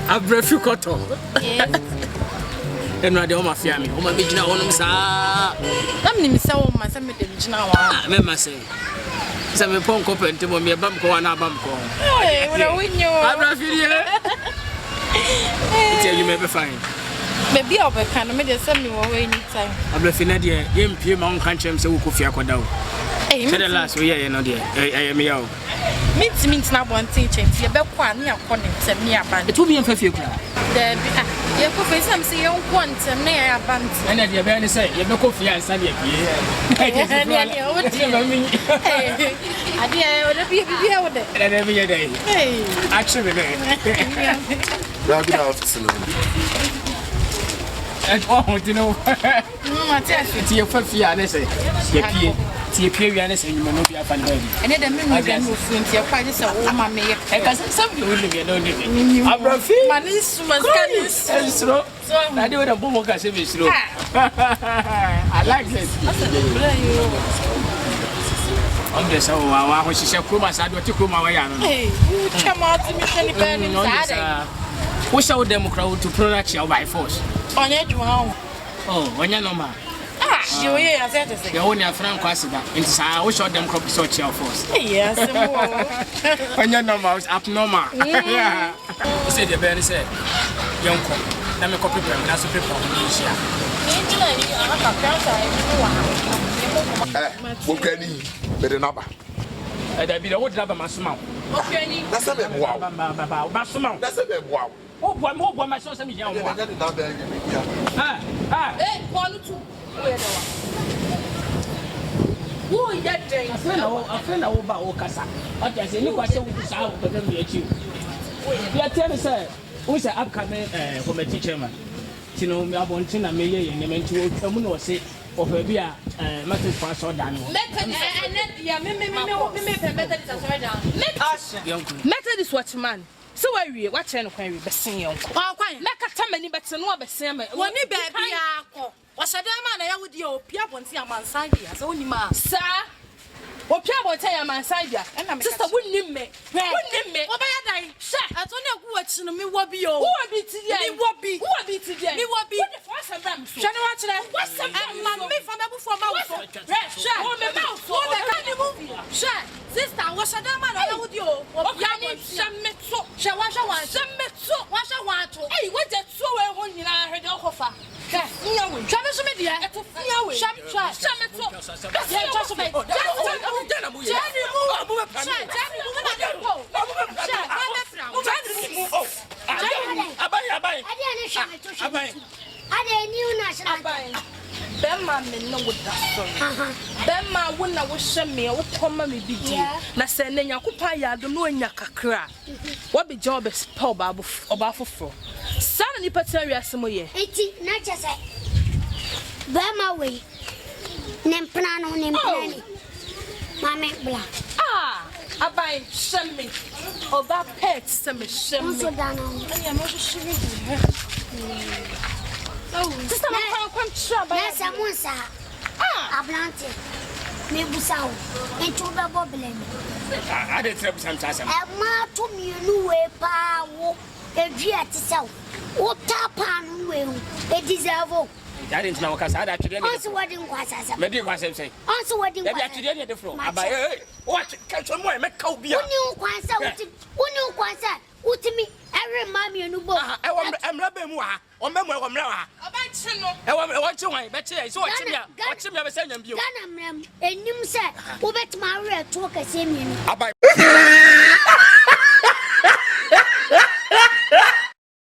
Abrefi koto. Enu ade o ma fia me. O ma be gina wonum saa. Nam ni misa wo ma se me de gina wa. Me ma say. Se me pon ko pente mo me bam ko wa na bam ko. Eh, we winyo. Abrefi ye. Tell you me be fine. Maybe I'll be kind of me send me away anytime. Abrefi na de yem pie ma on kan chem se wo ko fia koda wo. Eh, the last we here no de. I am yawo. Meet na one thing change. You be kwa na yakone se me aban. It will be en fafie kura. There be you go face am say you want na ya aban. Na de be ni say you be ko fie ansa de pie. Ade o de bi e wo de. Na de be ye dey. Action me dey. Good afternoon. And oh, you know. It's your fafie ane say. Tie pie wi ane say you no be afan baby. Ene de me no be no front ye kwa say o ma me ye. E ka say some you will be no dey. Abrofi. Manis maskanis. Esro. Na dey we dey bomo ka say be esro. I like this. On the so wa ho hihye kroma sa do ti kroma wa ya no. Eh, chama ati mi hwe ni ba ni sa. Wo show them crowd to product your by force. Onye dwuma ho. Oh, onye normal. She we ya say to say. The one ya frank kwasida. Into sa wo show them crowd to sort your force. Yes, mo. Onye normal is abnormal. Yeah. You say the bear say yonko. Na me copy pem na so paper on hia. Engineer ni aka kansa Bokani, better number. There be the wood rubber masuma. Okani. That's a bit wow. Masuma. That's a bit wow. Oh, boy, my son, me young. Eh, one two. Who is that thing? A friend over Okasa. Okay, say you question with the sound, but then we achieve. You are telling us, who's the upcoming committee chairman? You know, me about Tina May and the to come or say, or maybe a matters for us or done. Method is what man. So why we watch and query the same. Make a time any better no be same. One baby ako. Was a man I would you pia on see a man side as only man. Sir. Or pia will tell a man side ya. And I'm sister wouldn't me. Wouldn't me. What by a shut. I don't know what's no me what be you. Who will be today? What be? Who will be today? Me what be? What's a ram? Shall I watch that? What's a man? Me from before mouth. Shut. Oh, me mouth. What the kind of movie? Shut. Sister, what's a man I would you? Okay, some metso. Shall wash a one. Some metso. Wash a one. Hey, what that so well when you heard your offer? Travis media at Fiawe. Some metso. Bema me no with that. Bema wona wo hye me wo koma me bidi na se na nyakopa ya do no anya kakra wo be job is pa oba foforo sa na nipa tena wiase mo ye enti na chese bema we nempna no nempna ni mame bla abai hye me oba pet se me hye me so dano anya mo hye sister ma kwam traba na samunsa ablante me busao entu be boblem I did trap some time. E ma to mienu we pa wo edua ti saw wo tapa no we e deserve I didn't know because I had to do also wedding kwasasa maybe was say also wedding kwasasa maybe to do about what catch some more make cow beer uni kwasa utimi every mama you bo I'm rabbe mu ha o memo e komra ha obachi no e wo wan beche so ochimia be senya bio Ghana mrem enim se wo betima re to kase mienu